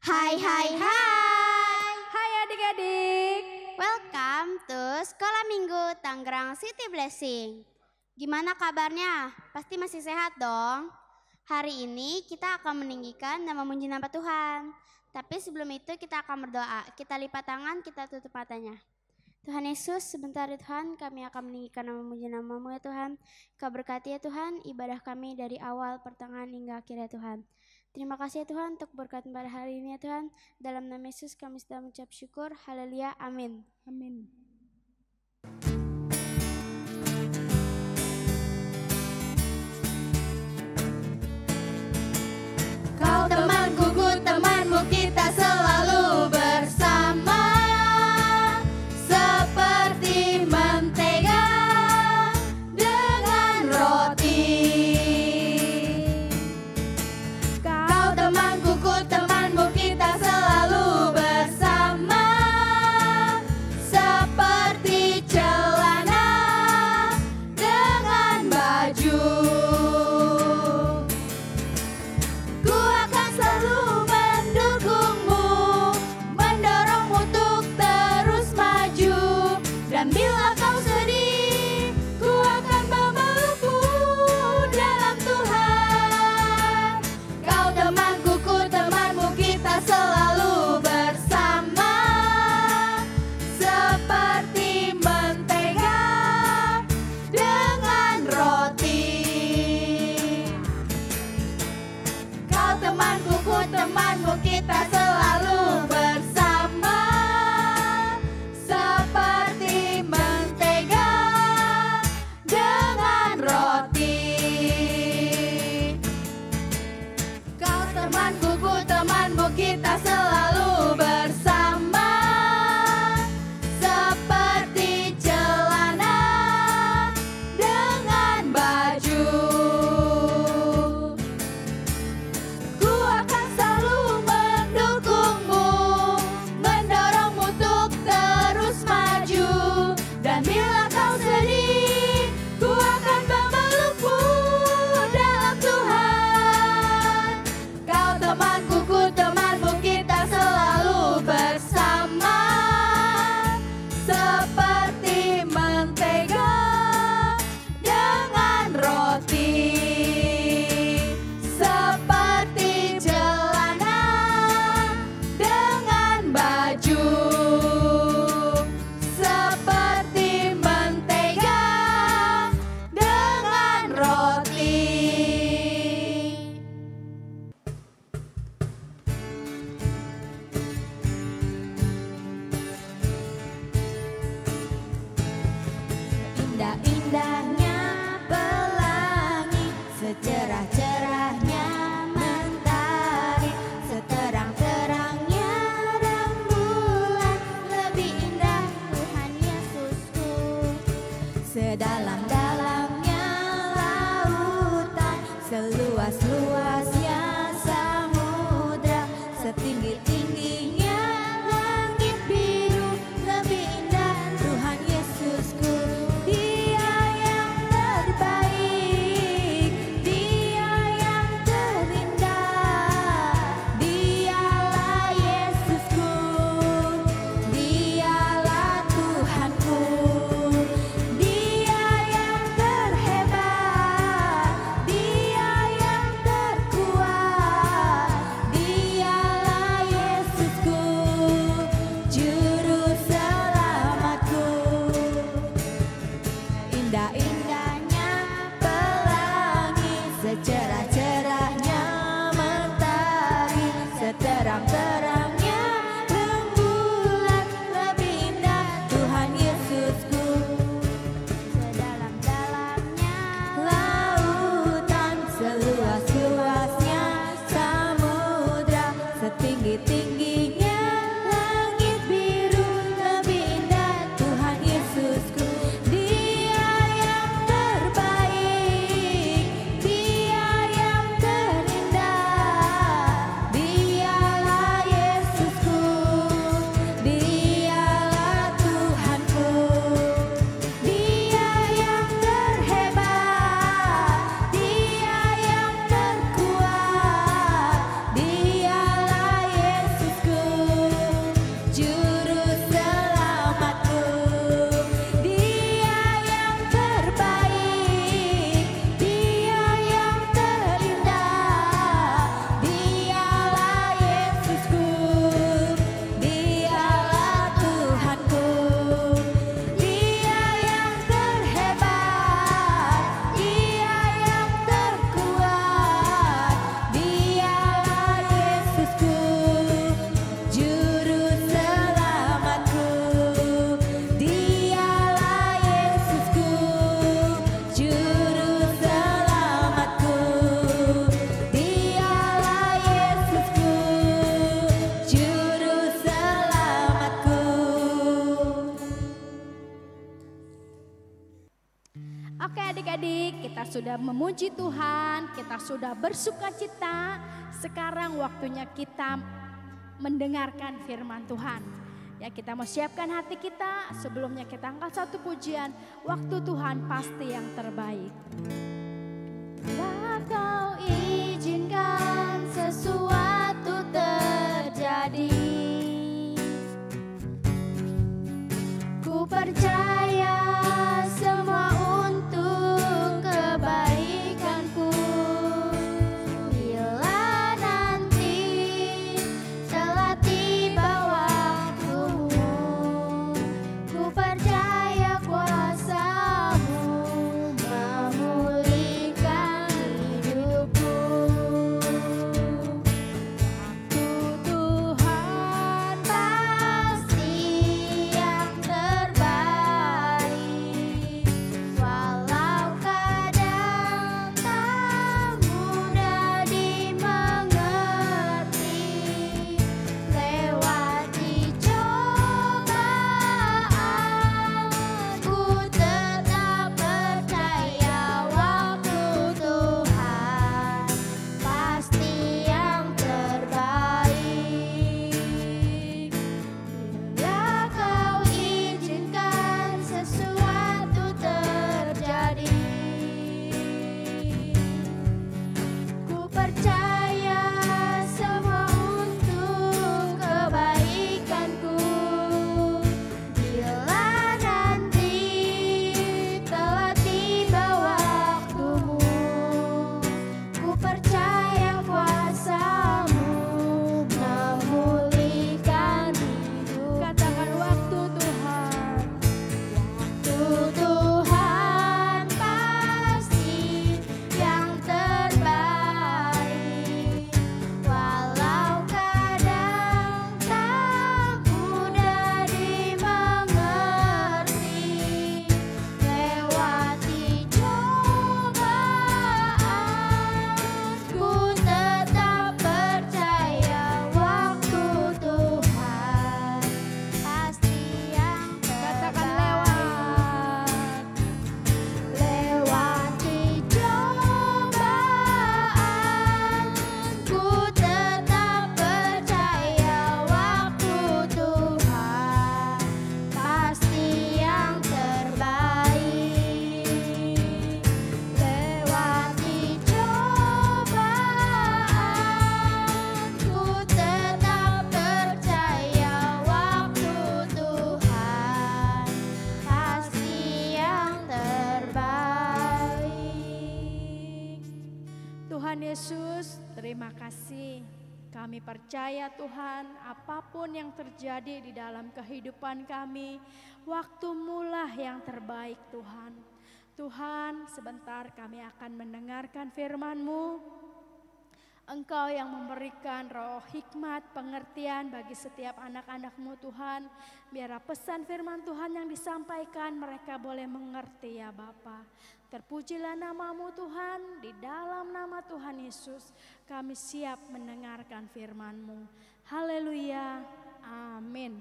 Hai hai hai. Hai adik-adik. Welcome to Sekolah Minggu Tangerang City Blessing. Gimana kabarnya? Pasti masih sehat dong. Hari ini kita akan meninggikan dan memuji nama Tuhan. Tapi sebelum itu kita akan berdoa. Kita lipat tangan, kita tutup matanya. Tuhan Yesus, sebentar ya Tuhan, kami akan meninggikan dan memuji nama-Mu ya Tuhan. Kau berkati ya Tuhan, ibadah kami dari awal, pertengahan hingga akhir ya Tuhan. Terima kasih ya Tuhan untuk berkat pada hari ini ya Tuhan. Dalam nama Yesus kami sedang mengucap syukur. Haleluya. Amin. Amin. Kau temanku, ku temanmu, kita selalu bersama. Seperti mentega dengan roti. Kau temanku, ku temanmu, kita selalu bersama. Seperti celana dengan baju. Ku akan selalu mendukungmu, mendorongmu untuk terus maju. Dan bila kau sedih, ku akan memelukmu dalam Tuhan. Kau temanku, ku temanmu, kita selalu bersama. Seperti mentega dengan roti. Kau temanku, ku temanmu, kita selalu bersama. Seperti mentega dengan roti. Kau temanku, ku temanmu, kita selalu bersama. Seperti celana dengan baju. Ku akan selalu mendukungmu, mendorongmu untuk terus maju. Dan bila kau sedih, ku akan memelukmu dalam Tuhan. Kau temanku, ku temanmu, kita selalu bersama. Seperti mentega dengan roti. Seperti celana dengan baju. Seperti mentega dengan roti. Indah-indahnya pelangi, secerah-cerahnya mentari, seterang-terangnya rembulan, lebih indah Tuhan Yesusku. Sedalam-dalamnya lautan, seluas-luasnya samudra, setinggi-tingginya langit biru, lebih indah Tuhan Yesusku. Dia yang terbaik, Dia yang terindah, Dialah Yesusku, Dialah Tuhanku. Dia yang terhebat, Dia yang terkuat, Dialah Yesusku, juru selamatku. Indah-indahnya pelangi, secerah-cerahnya mentari, seterang-terangnya rembulan, lebih indah Tuhan Yesusku. Sedalam-dalamnya lautan, seluas-luasnya samudra, setinggi-tingginya langit biru, lebih indah Tuhan Yesusku. Dia yang terbaik, Dia yang Oke adik-adik, kita sudah memuji Tuhan, kita sudah bersukacita. Sekarang waktunya kita mendengarkan firman Tuhan. Ya, kita mau siapkan hati kita. Sebelumnya kita angkat satu pujian, waktu Tuhan pasti yang terbaik. Bila kau izinkan sesuatu terjadi, ku percaya semua untuk kebaikanku. Bila nanti telah tiba waktumu, ku percaya kuasa-Mu memulihkan hidupku. Waktu Tuhan pasti yang terbaik, walau kadang tak mudah dimengerti. Lewati cobaan, ku tetap percaya waktu Tuhan pasti yang terbaik. Bila kau izinkan sesuatu terjadi, ku percaya semua untuk kebaikanku. Bila nanti telah tiba waktumu, ku percaya kuasa-Mu memulihkan hidup. Katakan waktu Tuhan. Waktu Tuhan pasti yang terbaik, walau kadang tak mudah dimengerti. Lewati cobaan, ku tetap percaya waktu Tuhan pasti yang Katakan terbaik. Lewati cobaan, ku tetap percaya waktu Tuhan pasti yang terbaik. Lewati cobaan, ku tetap percaya waktu Tuhan pasti yang terbaik. Tuhan Yesus, terima kasih. Kami percaya Tuhan, apapun yang terjadi di dalam kehidupan kami, waktu-Mulah yang terbaik Tuhan. Tuhan, sebentar kami akan mendengarkan firman-Mu. Engkau yang memberikan roh hikmat, pengertian bagi setiap anak-anak-Mu Tuhan. Biar pesan firman Tuhan yang disampaikan mereka boleh mengerti ya Bapa. Terpujilah nama-Mu Tuhan, di dalam nama Tuhan Yesus kami siap mendengarkan firman-Mu. Haleluya, amin.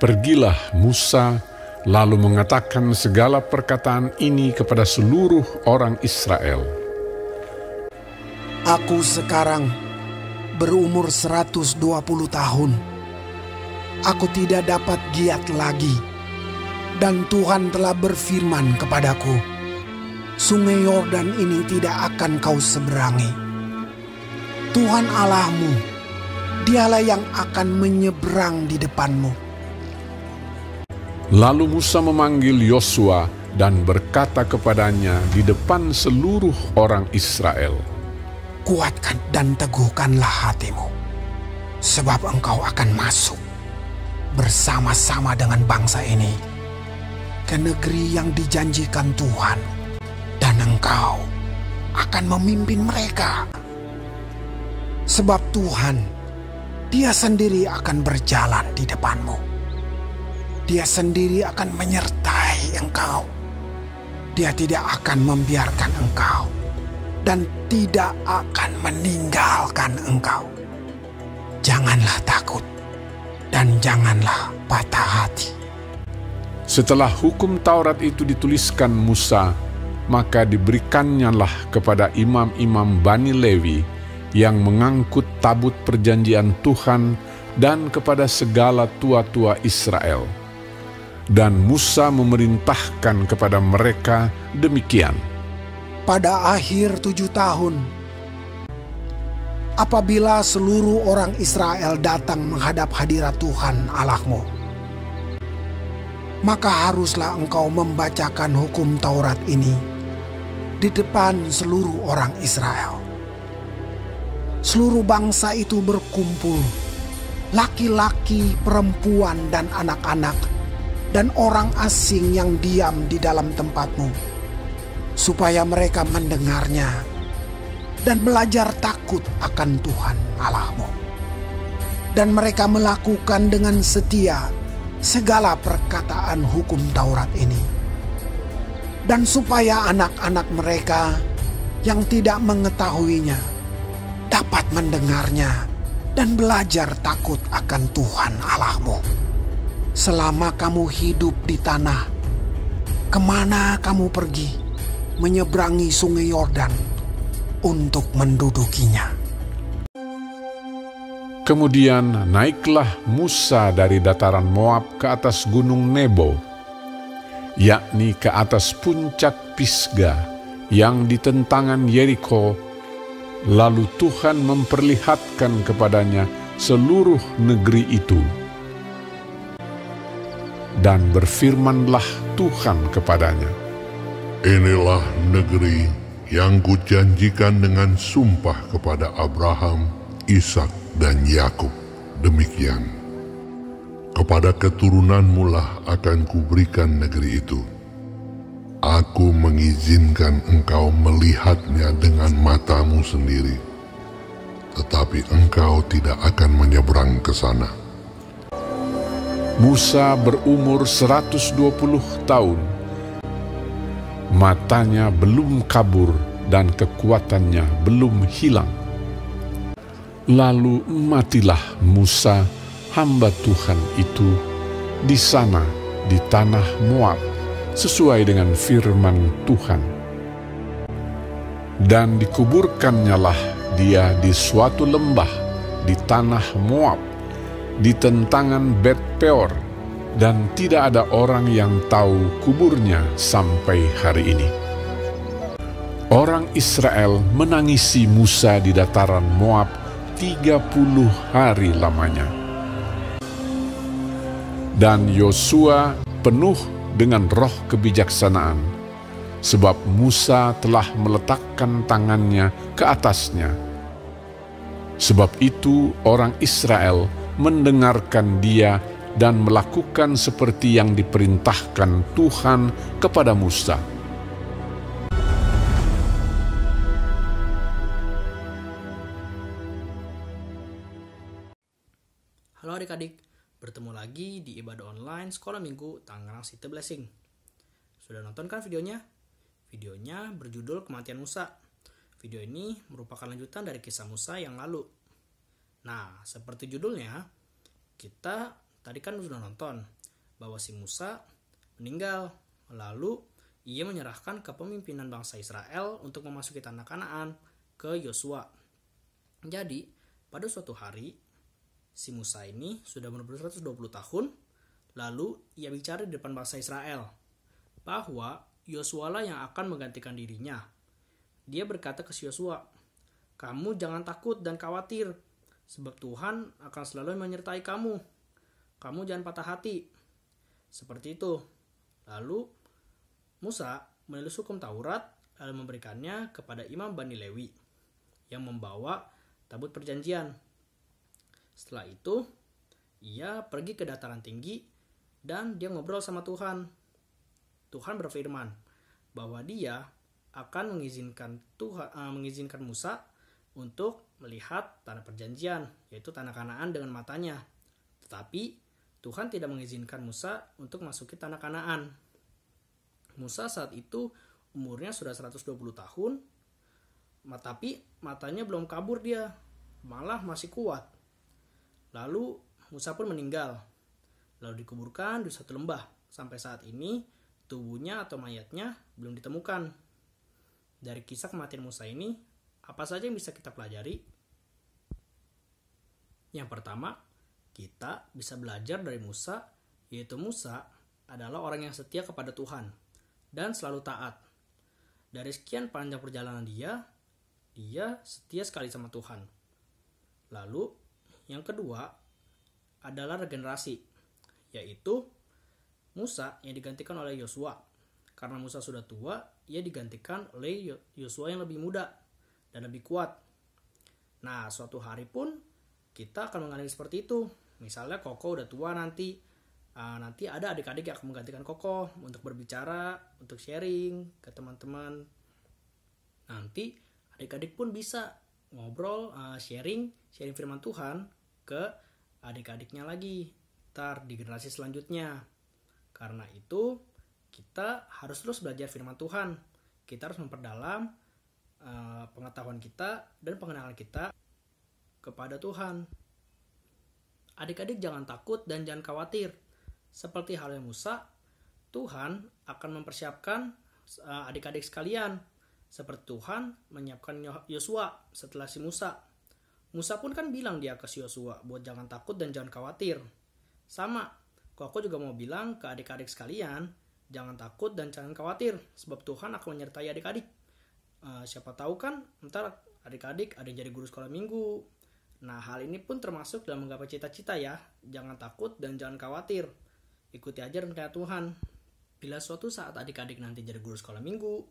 Pergilah Musa lalu mengatakan segala perkataan ini kepada seluruh orang Israel. Aku sekarang berumur 120 tahun. Aku tidak dapat giat lagi. Dan Tuhan telah berfirman kepadaku, Sungai Yordan ini tidak akan kau seberangi. Tuhan Allahmu, Dialah yang akan menyeberang di depanmu. Lalu Musa memanggil Yosua dan berkata kepadanya di depan seluruh orang Israel, Kuatkan dan teguhkanlah hatimu, sebab engkau akan masuk bersama-sama dengan bangsa ini ke negeri yang dijanjikan Tuhan, dan engkau akan memimpin mereka. Sebab Tuhan, Dia sendiri akan berjalan di depanmu. Dia sendiri akan menyertai engkau. Dia tidak akan membiarkan engkau dan tidak akan meninggalkan engkau. Janganlah takut dan janganlah patah hati. Setelah hukum Taurat itu dituliskan Musa, maka diberikannya kepada imam-imam Bani Lewi yang mengangkut tabut perjanjian Tuhan dan kepada segala tua-tua Israel. Dan Musa memerintahkan kepada mereka demikian. Pada akhir 7 tahun, apabila seluruh orang Israel datang menghadap hadirat Tuhan Allahmu, maka haruslah engkau membacakan hukum Taurat ini di depan seluruh orang Israel. Seluruh bangsa itu berkumpul, laki-laki, perempuan, dan anak-anak, dan orang asing yang diam di dalam tempatmu, supaya mereka mendengarnya dan belajar takut akan Tuhan Allahmu. Dan mereka melakukan dengan setia segala perkataan hukum Taurat ini. Dan supaya anak-anak mereka yang tidak mengetahuinya dapat mendengarnya dan belajar takut akan Tuhan Allahmu. Selama kamu hidup di tanah, kemana kamu pergi, menyeberangi sungai Yordan untuk mendudukinya. Kemudian naiklah Musa dari dataran Moab ke atas gunung Nebo, yakni ke atas puncak Pisga yang di tentangan Yeriko. Lalu Tuhan memperlihatkan kepadanya seluruh negeri itu. Dan berfirmanlah Tuhan kepadanya, Inilah negeri yang kujanjikan dengan sumpah kepada Abraham, Ishak, dan Yakub. Demikian, kepada keturunanmu lah akan kuberikan negeri itu. Aku mengizinkan engkau melihatnya dengan matamu sendiri, tetapi engkau tidak akan menyeberang ke sana. Musa berumur 120 tahun. Matanya belum kabur dan kekuatannya belum hilang. Lalu matilah Musa, hamba Tuhan itu, di sana di tanah Moab, sesuai dengan firman Tuhan. Dan dikuburkannyalah dia di suatu lembah di tanah Moab, di tentangan Bet Peor, dan tidak ada orang yang tahu kuburnya sampai hari ini. Orang Israel menangisi Musa di dataran Moab 30 hari lamanya. Dan Yosua penuh dengan roh kebijaksanaan, sebab Musa telah meletakkan tangannya ke atasnya. Sebab itu orang Israel mendengarkan dia dan melakukan seperti yang diperintahkan Tuhan kepada Musa. Halo adik-adik, bertemu lagi di ibadah online Sekolah Minggu Tangerang City Blessing. Sudah nonton kan videonya? Videonya berjudul Kematian Musa. Video ini merupakan lanjutan dari kisah Musa yang lalu. Nah, seperti judulnya, kita tadi kan sudah nonton bahwa si Musa meninggal. Lalu ia menyerahkan kepemimpinan bangsa Israel untuk memasuki tanah Kanaan ke Yosua. Jadi, pada suatu hari, si Musa ini sudah berumur 120 tahun, lalu ia bicara di depan bangsa Israel bahwa Yosua lah yang akan menggantikan dirinya. Dia berkata ke Yosua, "Kamu jangan takut dan khawatir, sebab Tuhan akan selalu menyertai kamu. Kamu jangan patah hati." Seperti itu. Lalu Musa menulis hukum Taurat lalu memberikannya kepada imam Bani Lewi yang membawa tabut perjanjian. Setelah itu, ia pergi ke dataran tinggi dan dia ngobrol sama Tuhan. Tuhan berfirman bahwa dia akan mengizinkan Musa untuk melihat tanah perjanjian, yaitu tanah Kanaan dengan matanya. Tetapi Tuhan tidak mengizinkan Musa untuk masuki tanah Kanaan. Musa saat itu umurnya sudah 120 tahun. Tapi matanya belum kabur dia, malah masih kuat. Lalu Musa pun meninggal, lalu dikuburkan di suatu lembah. Sampai saat ini tubuhnya atau mayatnya belum ditemukan. Dari kisah kematian Musa ini, apa saja yang bisa kita pelajari? Yang pertama, kita bisa belajar dari Musa, yaitu Musa adalah orang yang setia kepada Tuhan dan selalu taat. Dari sekian panjang perjalanan dia setia sekali sama Tuhan. Lalu, yang kedua adalah regenerasi, yaitu Musa yang digantikan oleh Yosua. Karena Musa sudah tua, ia digantikan oleh Yosua yang lebih muda dan lebih kuat. Nah, suatu hari pun kita akan mengalami seperti itu. Misalnya Koko udah tua nanti ada adik-adik yang akan menggantikan Koko untuk berbicara, untuk sharing ke teman-teman. Nanti adik-adik pun bisa ngobrol, sharing firman Tuhan ke adik-adiknya lagi, ntar di generasi selanjutnya. Karena itu kita harus terus belajar firman Tuhan. Kita harus memperdalam pengetahuan kita dan pengenalan kita kepada Tuhan. Adik-adik jangan takut dan jangan khawatir. Seperti halnya Musa, Tuhan akan mempersiapkan adik-adik sekalian. Seperti Tuhan menyiapkan Yosua setelah si Musa. Musa pun kan bilang dia ke si Yosua buat jangan takut dan jangan khawatir. Sama, Koko juga mau bilang ke adik-adik sekalian, jangan takut dan jangan khawatir, sebab Tuhan akan menyertai adik-adik. Siapa tahu kan, ntar adik-adik ada yang jadi guru sekolah minggu. Nah, hal ini pun termasuk dalam menggapai cita-cita ya. Jangan takut dan jangan khawatir. Ikuti aja rencana Tuhan. Bila suatu saat adik-adik nanti jadi guru sekolah minggu,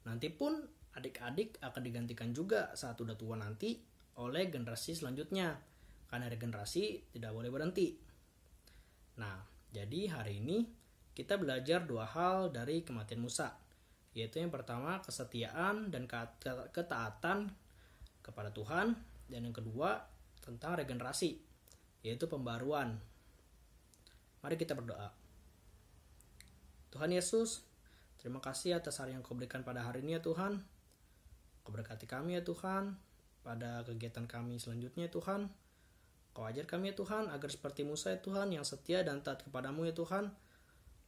nanti pun adik-adik akan digantikan juga saat udah tua nanti oleh generasi selanjutnya. Karena regenerasi tidak boleh berhenti. Nah, jadi hari ini kita belajar dua hal dari kematian Musa. Yaitu yang pertama kesetiaan dan ketaatan kepada Tuhan. Dan yang kedua tentang regenerasi, yaitu pembaruan. Mari kita berdoa. Tuhan Yesus, terima kasih atas hari yang Kau berikan pada hari ini ya Tuhan. Kau berkati kami ya Tuhan pada kegiatan kami selanjutnya ya Tuhan. Kau ajar kami ya Tuhan agar seperti Musa ya Tuhan yang setia dan taat kepadamu ya Tuhan.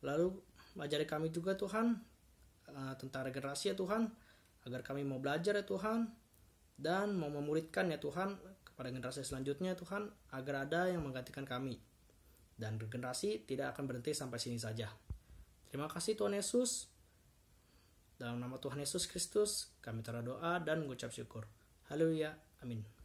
Lalu ajari kami juga Tuhan tentang regenerasi ya Tuhan, agar kami mau belajar ya Tuhan dan mau memuridkan ya Tuhan kepada generasi selanjutnya ya Tuhan, agar ada yang menggantikan kami. Dan regenerasi tidak akan berhenti sampai sini saja. Terima kasih Tuhan Yesus. Dalam nama Tuhan Yesus Kristus kami berdoa dan mengucap syukur. Haleluya. Amin.